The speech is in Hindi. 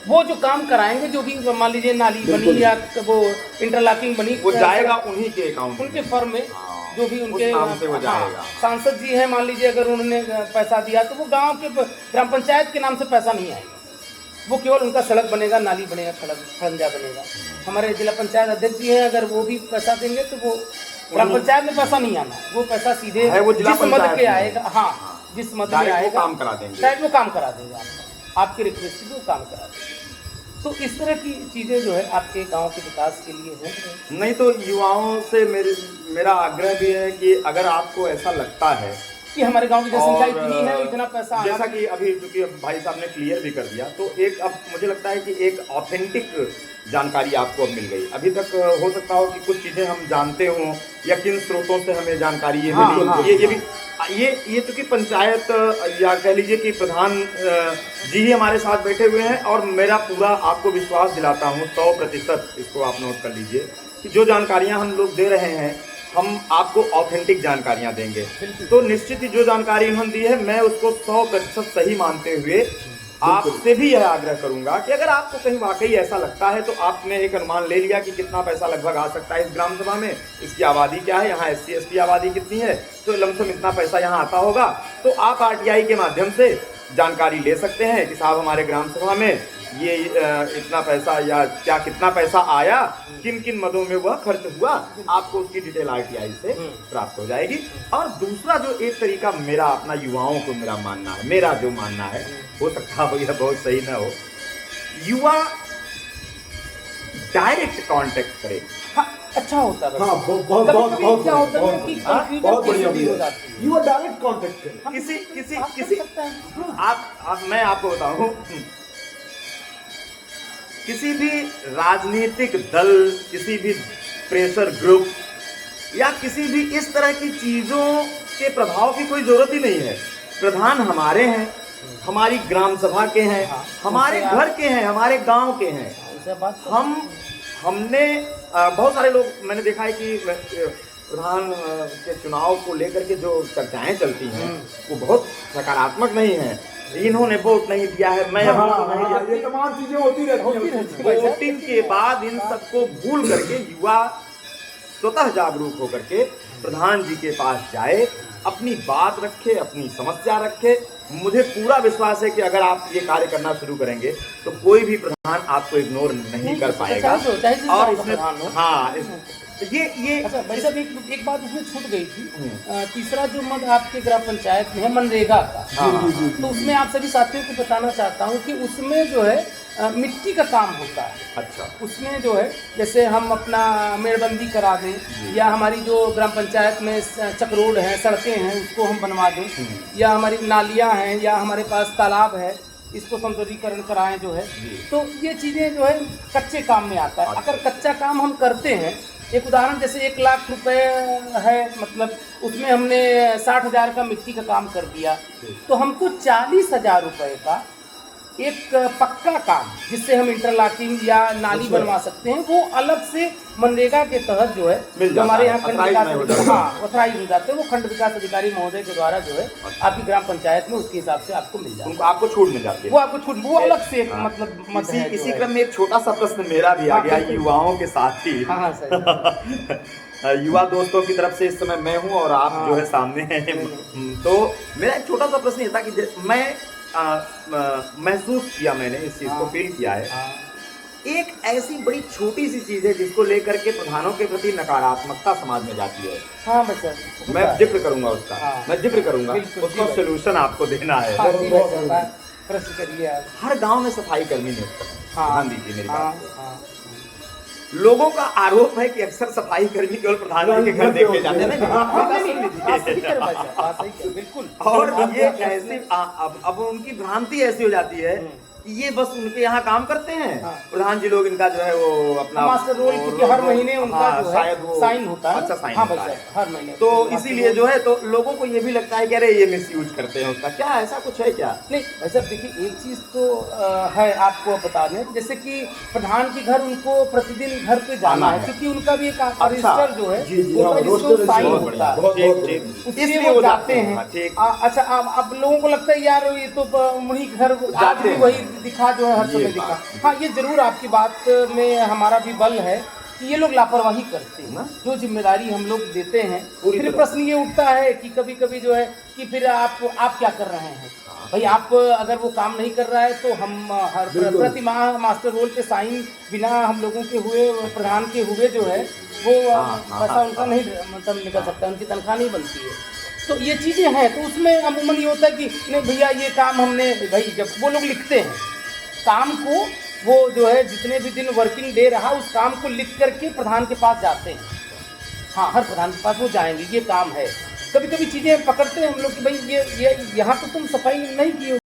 वो जो काम कराएंगे, जो भी मान लीजिए नाली बनी या वो इंटरलॉकिंग बनी, वो जाएगा उन्हीं के अकाउंट उनके फर्म में, जो भी उनके नाम से वो जाएगा। सांसद जी हैं मान लीजिए, अगर उन्होंने पैसा दिया तो वो गांव के ग्राम पंचायत के नाम से पैसा नहीं आएगा, वो केवल उनका सड़क बनेगा, नाली बनेगा, खड़ंजा बनेगा। हमारे जिला पंचायत अध्यक्ष जी हैं, अगर वो भी पैसा देंगे तो वो ग्राम पंचायत में पैसा नहीं आना, वो पैसा सीधे जिस मद के आएगा, हाँ जिस मद में आएगा काम करा देंगे, शायद वो काम करा देगा, आपकी रिक्वेस्ट से वो काम करा देगा। तो इस तरह की चीज़ें जो है आपके गांव के विकास के लिए हैं। नहीं तो युवाओं से मेरा आग्रह भी है कि अगर आपको ऐसा लगता है कि हमारे गांव की जनसंख्या इतनी है, इतना पैसा, जैसा कि अभी क्योंकि भाई साहब ने क्लियर भी कर दिया, तो एक अब मुझे लगता है कि एक ऑथेंटिक जानकारी आपको अब मिल गई। अभी तक हो सकता हो कि कुछ चीज़ें हम जानते हों या किन स्रोतों से हमें जानकारी ये मिली, ये भी ये चूँकि पंचायत या कह लीजिए कि प्रधान जी ही हमारे साथ बैठे हुए हैं, और मेरा पूरा आपको विश्वास दिलाता हूँ 100%, इसको आप नोट कर लीजिए कि जो जानकारियाँ हम लोग दे रहे हैं, हम आपको ऑथेंटिक जानकारियां देंगे। तो निश्चित ही जो जानकारी उन्होंने दी है, मैं उसको 100% सही मानते हुए आपसे भी यह आग्रह करूंगा कि अगर आपको कहीं वाकई ऐसा लगता है, तो आपने एक अनुमान ले लिया कि कितना पैसा लगभग आ सकता है इस ग्राम सभा में, इसकी आबादी क्या है, यहाँ SC ST आबादी कितनी है, तो लमसम इतना पैसा यहाँ आता होगा, तो आप RTI के माध्यम से जानकारी ले सकते हैं कि साहब हमारे ग्राम सभा में ये इतना पैसा या क्या कितना पैसा आया, किन किन मदों में वह खर्च हुआ, आपको उसकी डिटेल RTI से प्राप्त हो जाएगी। और दूसरा जो एक तरीका मेरा अपना युवाओं को मेरा मानना है, मेरा जो मानना है, हो सकता है यह बहुत सही ना हो, युवा डायरेक्ट कांटेक्ट करे। हाँ, अच्छा होता है। हाँ, बहुत क्या होता है कि बहुत बढ़िया हो जाती है, युवा डायरेक्ट कांटेक्ट करे। किसी मैं आपको बताऊं, किसी भी राजनीतिक दल, किसी भी प्रेशर ग्रुप या किसी भी इस तरह की चीजों के प्रभाव की कोई जरूरत ही नहीं है। प्रधान हमारे हैं, हमारी ग्राम सभा के हैं, हमारे घर के हैं, हमारे गांव के हैं। हमने बहुत सारे लोग, मैंने देखा है कि प्रधान के चुनाव को लेकर के जो चर्चाएं चलती हैं वो बहुत सकारात्मक नहीं है। इन्होंने वोट नहीं दिया है, मैं ये तमाम चीजें होती रहती हैं। वोटिंग के बाद इन सबको भूल करके युवा स्वतः जागरूक होकर के प्रधान जी के पास जाए, अपनी बात रखे, अपनी समस्या रखे। मुझे पूरा विश्वास है कि अगर आप ये कार्य करना शुरू करेंगे तो कोई भी प्रधान आपको इग्नोर नहीं कर पाएगा। और इसमें हाँ ये अच्छा भाई साहब, एक बात उसमें छूट गई थी, तीसरा जो मद आपके ग्राम पंचायत में है मनरेगा का, तो उसमें आप सभी साथियों को बताना चाहता हूँ कि उसमें जो है मिट्टी का काम होता है। अच्छा, उसमें जो है जैसे हम अपना मेड़बंदी करा दें, या हमारी जो ग्राम पंचायत में चक रोड है, सड़कें हैं, उसको हम बनवा दें, या हमारी नालियाँ हैं, या हमारे पास तालाब है, इसको सौंदर्यीकरण कराएं जो है, तो ये चीज़ें जो है कच्चे काम में आता है। अगर कच्चा काम हम करते हैं, एक उदाहरण जैसे 1 लाख रुपए है, मतलब उसमें हमने 60,000 का मिट्टी का काम कर दिया, तो हमको 40,000 रुपए का एक पक्का काम, जिससे हम इंटरलॉकिंग या नाली बनवा सकते हैं, वो अलग से मनरेगा के तहत जो है हमारे यहाँ खंड विकास ऑथराइज हो जाते हैं, वो खंड विकास अधिकारी महोदय के द्वारा जो है आपकी ग्राम पंचायत में उसके हिसाब से आपको मिल जाता है, आपको छूट मिल जाती है, वो आपको छूट, वो अलग से मतलब इसी क्रम में एक छोटा सा प्रश्न मेरा भी आ गया युवाओं के साथ ही। युवा दोस्तों की तरफ से इस समय मैं हूँ और आप जो है सामने हैं, तो मेरा एक छोटा सा प्रश्न ये था कि मैं महसूस किया, मैंने इस चीज को फील किया है, एक ऐसी बड़ी छोटी सी चीज है जिसको लेकर के प्रधानों के प्रति नकारात्मकता समाज में जाती है। हाँ बच्चा, मैं जिक्र करूंगा उसका, मैं जिक्र करूंगा, उसका सोल्यूशन आपको देना है। प्रश्न करिए। हर गांव में सफाई कर्मी नियुक्त है, ध्यान दीजिए मेरी बात। लोगों का आरोप है कि अक्सर सफाई कर्मी केवल प्रधानमंत्री के घर देखे जाते हैं। बिल्कुल। और ये ऐसी अब उनकी भ्रांति ऐसी हो जाती है कि ये बस उनके यहाँ काम करते हैं, प्रधान जी लोग, इनका जो है वो अपना मास्टर रोल, क्योंकि हर महीने उनका जो है शायद वो साइन होता है। अच्छा, साइन हाँ होता है हर महीने, तो इसीलिए जो है तो लोगों को ये भी लगता है कि अरे ये मिसयूज करते हैं उसका, क्या ऐसा कुछ है क्या? नहीं वैसे देखिए, एक चीज तो है आपको बता दें, जैसे कि प्रधान के घर उनको प्रतिदिन घर पे जाना है, क्योंकि उनका भी एक रजिस्टर जो है साइन होता है, इसलिए वो जाते हैं। अच्छा, अब लोगों को लगता है यार ये तो उन्हीं घर आज भी वही दिखा जो है हर समय दिखा। हाँ, ये जरूर आपकी बात में हमारा भी बल है कि ये लोग लापरवाही करते हैं। जो जिम्मेदारी हम लोग देते हैं, फिर प्रश्न ये उठता है कि कभी कभी जो है कि फिर आप क्या कर रहे हैं भाई। आप अगर वो काम नहीं कर रहा है तो हम हर प्रति माह मास्टर रोल पे साइन बिना हम लोगों के हुए, प्रधान के हुए जो है वो पैसा उनका नहीं मतलब निकल सकता, उनकी तनख्वाह नहीं बनती है। तो ये चीज़ें हैं, तो उसमें अमूमन ये होता है कि नहीं भैया ये काम हमने, भाई जब वो लोग लिखते हैं काम को, वो जो है जितने भी दिन वर्किंग डे रहा उस काम को लिख करके प्रधान के पास जाते हैं। हाँ, हर प्रधान के पास वो जाएंगे, ये काम है। कभी कभी चीज़ें पकड़ते हैं हम लोग कि भाई ये यहाँ तो तुम सफाई नहीं की हो।